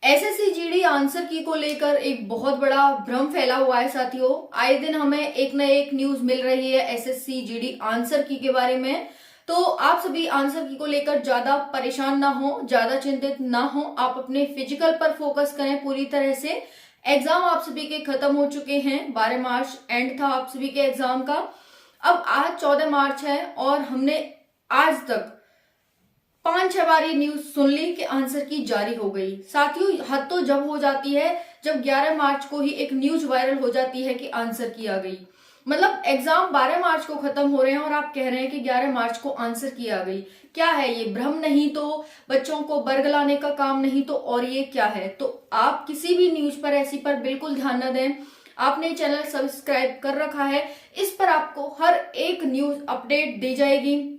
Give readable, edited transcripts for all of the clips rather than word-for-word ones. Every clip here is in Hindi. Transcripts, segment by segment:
एसएससी जीडी आंसर की को लेकर एक बहुत बड़ा भ्रम फैला हुआ है साथियों। आए दिन हमें एक न एक न्यूज मिल रही है एसएससी जीडी आंसर की के बारे में। तो आप सभी आंसर की को लेकर ज्यादा परेशान ना हो, ज्यादा चिंतित ना हो। आप अपने फिजिकल पर फोकस करें पूरी तरह से। एग्जाम आप सभी के खत्म हो चुके हैं। 12 मार्च एंड था आप सभी के एग्जाम का। अब आज 14 मार्च है और हमने आज तक 5-6 बारी न्यूज सुन ली कि आंसर की जारी हो गई। साथियों, हद तो जब हो जाती है जब 11 मार्च को ही एक न्यूज वायरल हो जाती है कि आंसर की आ गई। मतलब एग्जाम 12 मार्च को खत्म हो रहे हैं और आप कह रहे हैं कि 11 मार्च को आंसर की आ गई। क्या है ये? भ्रम नहीं तो बच्चों को बरगलाने का काम नहीं तो और ये क्या है? तो आप किसी भी न्यूज पर ऐसी पर बिल्कुल ध्यान न दें। आपने चैनल सब्सक्राइब कर रखा है, इस पर आपको हर एक न्यूज अपडेट दी जाएगी।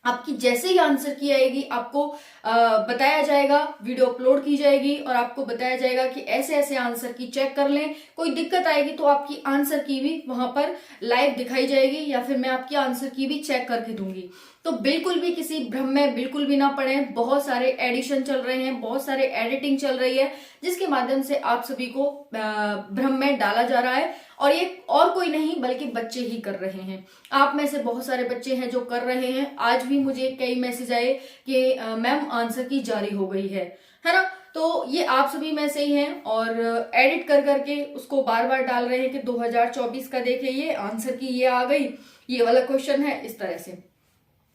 आपकी जैसे ही आंसर की आएगी आपको बताया जाएगा, वीडियो अपलोड की जाएगी और आपको बताया जाएगा कि ऐसे ऐसे आंसर की चेक कर लें। कोई दिक्कत आएगी तो आपकी आंसर की भी वहां पर लाइव दिखाई जाएगी या फिर मैं आपकी आंसर की भी चेक करके दूंगी। तो बिल्कुल भी किसी भ्रम में बिल्कुल भी ना पड़े। बहुत सारे एडिशन चल रहे हैं, बहुत सारे एडिटिंग चल रही है जिसके माध्यम से आप सभी को भ्रम में डाला जा रहा है और ये और कोई नहीं बल्कि बच्चे ही कर रहे हैं। आप में से बहुत सारे बच्चे हैं जो कर रहे हैं। आज भी मुझे कई मैसेज आए कि मैम आंसर की जारी हो गई है ना। तो ये आप सभी में से ही हैं और एडिट कर करके उसको बार बार डाल रहे हैं कि 2024 का देखे ये आंसर की ये आ गई, ये वाला क्वेश्चन है, इस तरह से।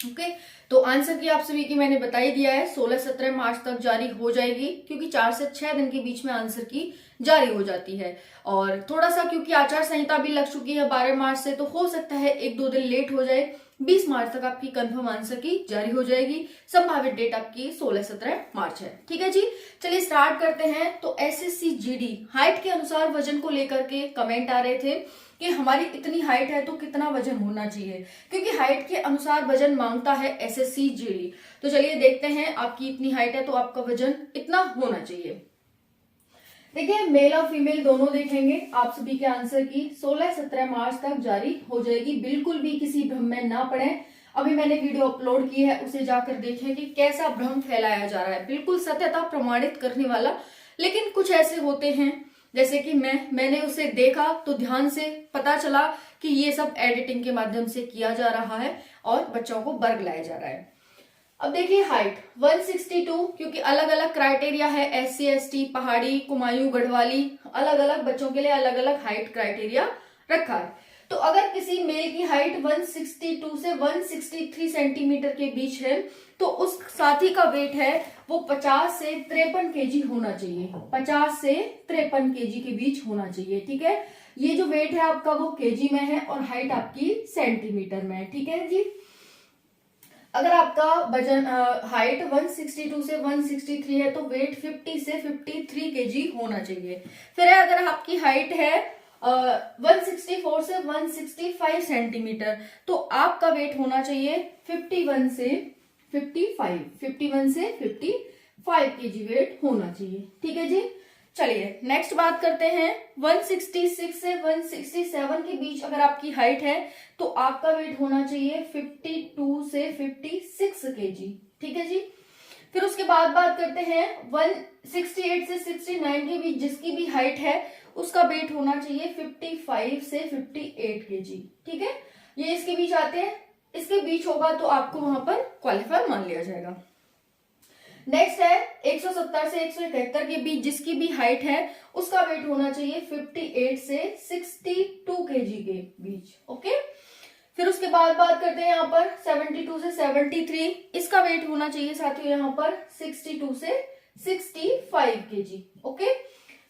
ओके, तो आंसर की आप सभी की मैंने बता ही दिया है। 16-17 मार्च तक जारी हो जाएगी क्योंकि 4 से 6 दिन के बीच में आंसर की जारी हो जाती है। और थोड़ा सा क्योंकि आचार संहिता भी लग चुकी है 12 मार्च से, तो हो सकता है 1-2 दिन लेट हो जाए। 20 मार्च तक आपकी कंफर्म आंसर की जारी हो जाएगी। संभावित डेट आपकी 16-17 मार्च है। ठीक है जी, चलिए स्टार्ट करते हैं। तो एसएससी जीडी हाइट के अनुसार वजन को लेकर के कमेंट आ रहे थे कि हमारी इतनी हाइट है तो कितना वजन होना चाहिए, क्योंकि हाइट के अनुसार वजन मांगता है एसएससी जीडी। तो चलिए देखते हैं, आपकी इतनी हाइट है तो आपका वजन इतना होना चाहिए। देखिए, मेल और फीमेल दोनों देखेंगे। आप सभी के आंसर की 16-17 मार्च तक जारी हो जाएगी। बिल्कुल भी किसी भ्रम में ना पड़े। अभी मैंने वीडियो अपलोड की है, उसे जाकर देखें कि कैसा भ्रम फैलाया जा रहा है। बिल्कुल सत्यता प्रमाणित करने वाला। लेकिन कुछ ऐसे होते हैं जैसे कि मैंने उसे देखा तो ध्यान से पता चला कि ये सब एडिटिंग के माध्यम से किया जा रहा है और बच्चों को बरगलाया जा रहा है। अब देखिए, हाइट 162, क्योंकि अलग अलग क्राइटेरिया है। SC ST, पहाड़ी, कुमायूं, गढ़वाली, अलग अलग बच्चों के लिए अलग अलग हाइट क्राइटेरिया रखा है। तो अगर किसी मेल की हाइट 162 से 163 सेंटीमीटर के बीच है तो उस साथी का वेट है वो 50 से 53 केजी होना चाहिए। 50 से 53 केजी के बीच होना चाहिए। ठीक है, ये जो वेट है आपका वो केजी में है और हाइट आपकी सेंटीमीटर में है। ठीक है जी, अगर आपका वजन हाइट 162 से 163 है तो वेट 50 से 53 केजी होना चाहिए। फिर अगर आपकी हाइट है 164 से 165 सेंटीमीटर तो आपका वेट होना चाहिए 51 से 55 केजी वेट होना चाहिए। ठीक है जी, चलिए नेक्स्ट बात करते हैं। 166 से 167 के बीच अगर आपकी हाइट है तो आपका वेट होना चाहिए 52 से 56 केजी। ठीक है जी, फिर उसके बाद बात करते हैं 168 से 69 के बीच जिसकी भी हाइट है उसका वेट होना चाहिए 55 से 58 केजी। ठीक है, ये इसके बीच आते हैं। इसके बीच होगा तो आपको वहां पर क्वालिफाई मान लिया जाएगा। नेक्स्ट है 170 से 171 के बीच जिसकी भी हाइट है उसका वेट होना चाहिए 58 से 62 केजी के बीच। ओके, फिर उसके बाद बात करते हैं यहाँ पर 72 से 73, इसका वेट होना चाहिए साथियों यहाँ पर 62 से 65 केजी। ओके,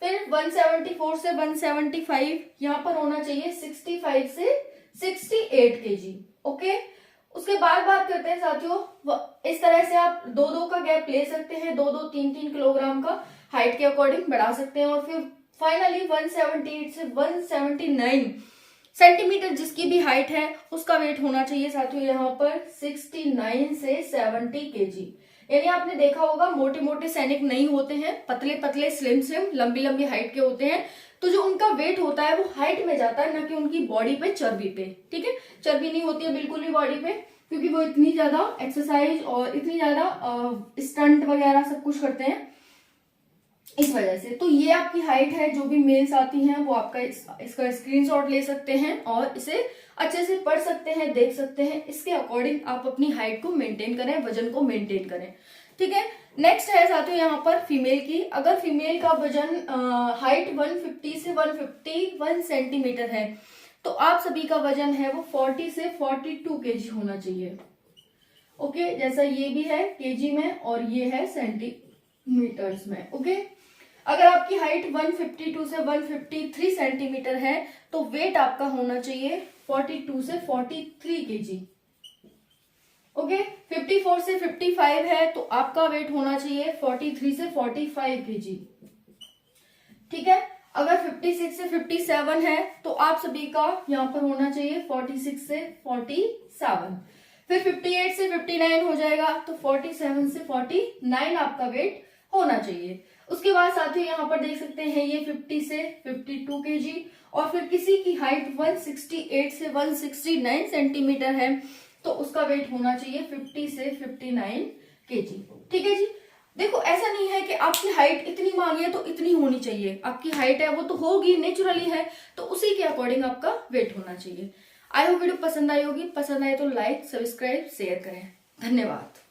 फिर 174 से 175 यहाँ पर होना चाहिए 65 से 68 केजी। ओके, उसके बाद बात करते हैं साथियों, इस तरह से आप 2-2 का गैप ले सकते हैं। 2-2 3-3 किलोग्राम का हाइट के अकॉर्डिंग बढ़ा सकते हैं। और फिर फाइनली 178 से 179 सेंटीमीटर जिसकी भी हाइट है उसका वेट होना चाहिए साथियों यहाँ पर 69 से 70 केजी। यानी आपने देखा होगा मोटे मोटे सैनिक नहीं होते हैं, पतले पतले स्लिम स्लिम लंबी लंबी हाइट के होते हैं। तो जो उनका वेट होता है वो हाइट में जाता है, ना कि उनकी बॉडी पे, चर्बी पे। ठीक है, चर्बी नहीं होती है बिल्कुल भी बॉडी पे, क्योंकि वो इतनी ज्यादा एक्सरसाइज और इतनी ज्यादा स्टंट वगैरह सब कुछ करते हैं, इस वजह से। तो ये आपकी हाइट है, जो भी मेल्स आती हैं वो आपका इसका स्क्रीनशॉट ले सकते हैं और इसे अच्छे से पढ़ सकते हैं, देख सकते हैं। इसके अकॉर्डिंग आप अपनी हाइट को मेंटेन करें, वजन को मेंटेन करें। ठीक है। नेक्स्ट है साथियों यहाँ पर फीमेल की। अगर फीमेल का वजन हाइट 150 से 151 सेंटीमीटर है तो आप सभी का वजन है वो 40 से 42 केजी होना चाहिए। ओके, जैसा ये भी है केजी में और ये है सेंटीमीटर्स में। ओके, अगर आपकी हाइट 152 से 153 सेंटीमीटर है तो वेट आपका होना चाहिए 42 से 43 केजी। ओके, 54 से 55 है तो आपका वेट होना चाहिए 43 से 45 केजी। ठीक है। अगर 56 से 57 है तो आप सभी का यहाँ पर होना चाहिए 46 से 47। फिर 58 से 59 हो जाएगा तो 47 से 49 आपका वेट होना चाहिए। उसके बाद साथियों यहाँ पर देख सकते हैं ये 50 से 52 केजी। और फिर किसी की हाइट 168 से 169 सेंटीमीटर है तो उसका वेट होना चाहिए 50 से 59 केजी। ठीक है जी। देखो, ऐसा नहीं है कि आपकी हाइट इतनी मांगी है तो इतनी होनी चाहिए। आपकी हाइट है वो तो होगी, नेचुरली है, तो उसी के अकॉर्डिंग आपका वेट होना चाहिए। आई होप वीडियो पसंद आई होगी। पसंद आए तो लाइक, सब्सक्राइब, शेयर करें। धन्यवाद।